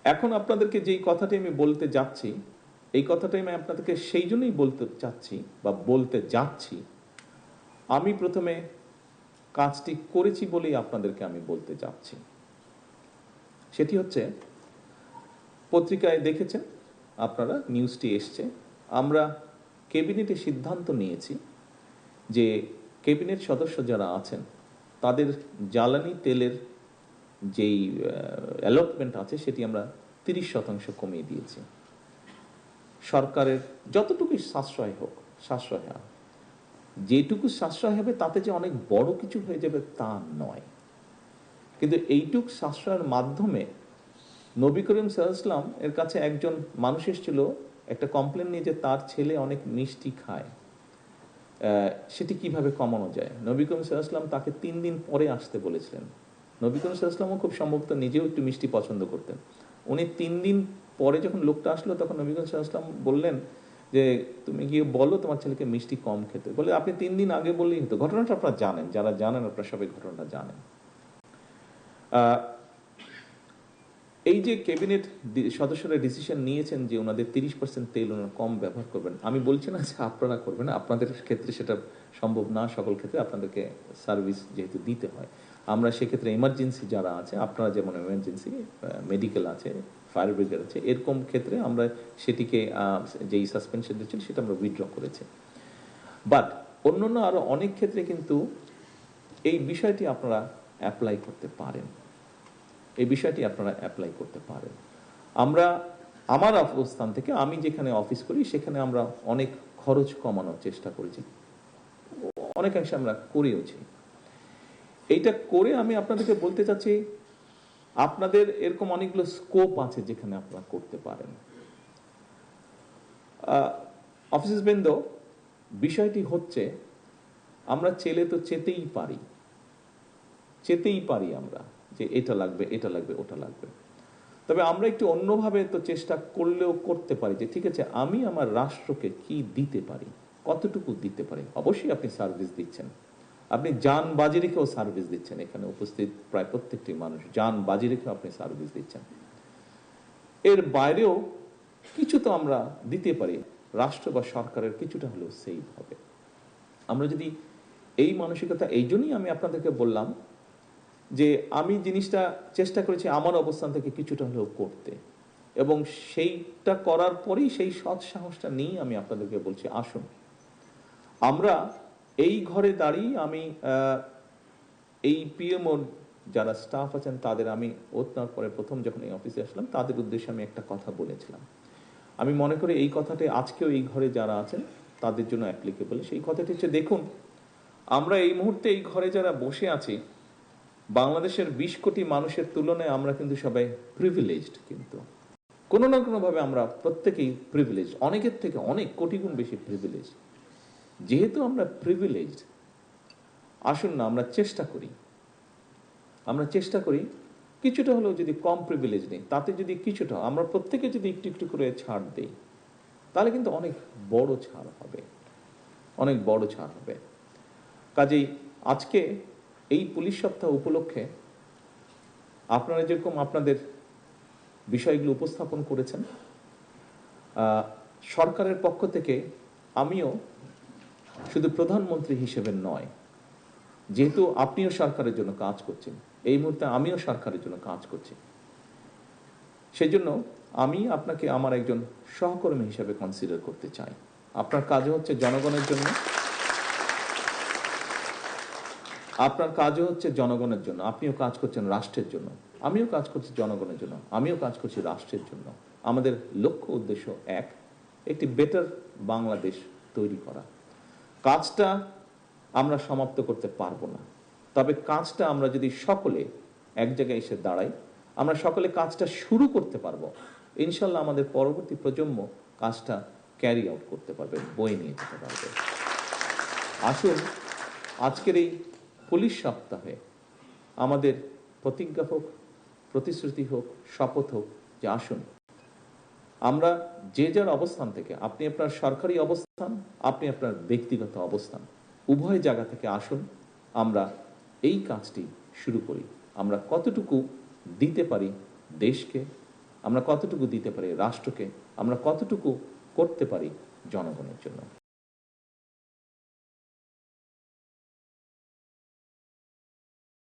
এখন আপনাদেরকে যেই কথাটি আমি বলতে যাচ্ছি, এই কথাটাই আমি আপনাদেরকে সেই জন্যই বলতে চাচ্ছি বা বলতে যাচ্ছি। আমি প্রথমে কাজটি করেছি বলেই আপনাদেরকে আমি বলতে যাচ্ছি। সেটি হচ্ছে, পত্রিকায় দেখেছেন আপনারা, নিউজটি এসছে, আমরা ক্যাবিনেটে সিদ্ধান্ত নিয়েছি যে ক্যাবিনেট সদস্য যারা আছেন তাদের জ্বালানি তেলের যেই অ্যালটমেন্ট আছে সেটি আমরা 30% কমিয়ে দিয়েছি। সরকারের যতটুকুই সাশ্রয় হোক, সাশ্রয় হয়, যেটুকু সাশ্রয় হবে তাতে যে অনেক বড় কিছু হয়ে যাবে তা নয়, কিন্তু এইটুক সাশ্রয়ের মাধ্যমে নবী করিম সাল্লাল্লাহু আলাইহি ওয়াসাল্লাম এর কাছে একজন মানুষ এসেছিল একটা কমপ্লেন নিয়ে যে তার ছেলে অনেক মিষ্টি খায়, সেটি কিভাবে কমানো যায়। নবী করিম সাল্লাল্লাহু আলাইহি ওয়াসাল্লাম তাকে 3 দিন পরে আসতে বলেছিলেন। নবী করিম সাল্লাল্লাহু আলাইহি ওয়াসাল্লামও খুব সম্ভবত নিজেও একটু মিষ্টি পছন্দ করতেন। উনি 3 দিন পরে যখন লোকটা আসলো তখন নবী করিম সাল্লাল্লাহু আলাইহি ওয়াসাল্লাম বললেন যে তুমি গিয়ে বলো তোমার ছেলেকে মিষ্টি কম খেতে। বলে আপনি 3 দিন আগে বললেই হতো। ঘটনাটা আপনারা জানেন, যারা জানেন আপনারা সবাই ঘটনাটা জানেন। এই যে ক্যাবিনেট সদস্যরা ডিসিশন নিয়েছেন যে ওনাদের 30% তেল ওনারা কম ব্যবহার করবেন, আমি বলছি না যে আপনারা করবেন, আপনাদের ক্ষেত্রে সেটা সম্ভব না, সকল ক্ষেত্রে আপনাদেরকে সার্ভিস যেহেতু দিতে হয়। আমরা সেক্ষেত্রে এমার্জেন্সি যারা আছে, আপনারা যেমন এমার্জেন্সি মেডিকেল আছে, ফায়ার ব্রিগেড আছে, এরকম ক্ষেত্রে আমরা সেটিকে যেই সাসপেনশন দিচ্ছিল সেটা আমরা উইথড্র করেছি। বাট অন্যান্য আরও অনেক ক্ষেত্রে কিন্তু এই বিষয়টি আপনারা অ্যাপ্লাই করতে পারেন, এই বিষয়টি আপনারা অ্যাপ্লাই করতে পারেন। আমরা আমার অবস্থান থেকে, আমি যেখানে অফিস করি সেখানে আমরা অনেক খরচ কমানোর চেষ্টা করেছি, অনেকাংশে আমরা করেওছি। এইটা করে আমি আপনাদেরকে বলতে চাচ্ছি, আপনাদের এরকম অনেকগুলো স্কোপ আছে যেখানে আপনারা করতে পারেন। অফিস বৃন্দ, বিষয়টি হচ্ছে আমরা চেলে তো চেতেই পারি, চেতেই পারি আমরা যে এটা লাগবে, এটা লাগবে, ওটা লাগবে। তবে আমরা একটু অন্যভাবে তো চেষ্টা করলেও করতে পারি যে ঠিক আছে আমি আমার রাষ্ট্রকে কি দিতে পারি, কতটুকু দিতে পারি। অবশ্যই আপনি সার্ভিস দিচ্ছেন, আপনি জান বাজি রেখেও সার্ভিস দিচ্ছেন, এখানে উপস্থিত প্রায় প্রত্যেকটি মানুষ জান বাজি রেখেও আপনি সার্ভিস দিচ্ছেন। এর বাইরেও কিছু তো আমরা দিতে পারি, রাষ্ট্র বা সরকারের কিছুটা হলেও সেভ হবে। আমরা যদি এই মানসিকতা, এই জন্যই আমি আপনাদেরকে বললাম যে আমি জিনিসটা চেষ্টা করেছি আমার অবস্থান থেকে কিছুটা হলেও করতে, এবং সেইটা করার পরেই সেই সৎ সাহসটা নিয়ে আমি আপনাদেরকে বলছি আসুন আমরা এই ঘরে দাঁড়িয়ে, আমি এই পিএমওর যারা স্টাফ আছেন তাদের আমি ওঠার পরে প্রথম যখন এই অফিসে আসলাম তাদের উদ্দেশ্যে আমি একটা কথা বলেছিলাম। আমি মনে করি এই কথাটি আজকেও এই ঘরে যারা আছেন তাদের জন্য অ্যাপ্লিকেবল। সেই কথাটি হচ্ছে, দেখুন আমরা এই মুহূর্তে এই ঘরে যারা বসে আছি, বাংলাদেশের 20 কোটি মানুষের তুলনায় আমরা কিন্তু সবাই প্রিভিলেজড, কিন্তু কোনো না কোনোভাবে আমরা প্রত্যেকেই প্রিভিলেজড, অনেকের থেকে অনেক কোটি গুণ বেশি প্রিভিলেজড। যেহেতু আমরা প্রিভিলেজড, আসুন না আমরা চেষ্টা করি, আমরা চেষ্টা করি কিছুটা হলেও যদি কম প্রিভিলেজ নেই, তাতে যদি কিছুটা আমরা প্রত্যেকে যদি একটু একটু করে ছাড় দেই, তাহলে কিন্তু অনেক বড় ছাড় হবে, অনেক বড় ছাড় হবে। কাজেই আজকে এই পুলিশ সপ্তাহ উপলক্ষে আপনারা যেরকম আপনাদের বিষয়গুলো উপস্থাপন করেছেন, সরকারের পক্ষ থেকে আমিও শুধু প্রধানমন্ত্রী হিসেবে নয়, যেহেতু আপনিও সরকারের জন্য কাজ করছেন, এই মুহূর্তে আমিও সরকারের জন্য কাজ করছি, সেজন্য আমি আপনাকে আমার একজন সহকর্মী হিসেবে কনসিডার করতে চাই। আপনার কাজ হচ্ছে জনগণের জন্য, আপনার কাজও হচ্ছে জনগণের জন্য, আপনিও কাজ করছেন রাষ্ট্রের জন্য, আমিও কাজ করছি জনগণের জন্য, আমিও কাজ করছি রাষ্ট্রের জন্য। আমাদের লক্ষ্য উদ্দেশ্য এক, একটি বেটার বাংলাদেশ তৈরি করা। কাজটা আমরা সমাপ্ত করতে পারবো না, তবে কাজটা আমরা যদি সকলে এক জায়গায় এসে দাঁড়াই, আমরা সকলে কাজটা শুরু করতে পারবো। ইনশাল্লাহ আমাদের পরবর্তী প্রজন্ম কাজটা ক্যারি আউট করতে পারবে, বয়ে নিয়ে যেতে পারবে। আসুন আজকের এই পুলিশ সপ্তাহে আমাদের প্রতিজ্ঞা হোক, প্রতিশ্রুতি হোক, শপথ হোক যে আসুন আমরা যে যার অবস্থান থেকে, আপনি আপনার সরকারি অবস্থান, আপনি আপনার ব্যক্তিগত অবস্থান, উভয় জায়গা থেকে আসুন আমরা এই কাজটি শুরু করি। আমরা কতটুকু দিতে পারি দেশকে, আমরা কতটুকু দিতে পারি রাষ্ট্রকে, আমরা কতটুকু করতে পারি জনগণের জন্য।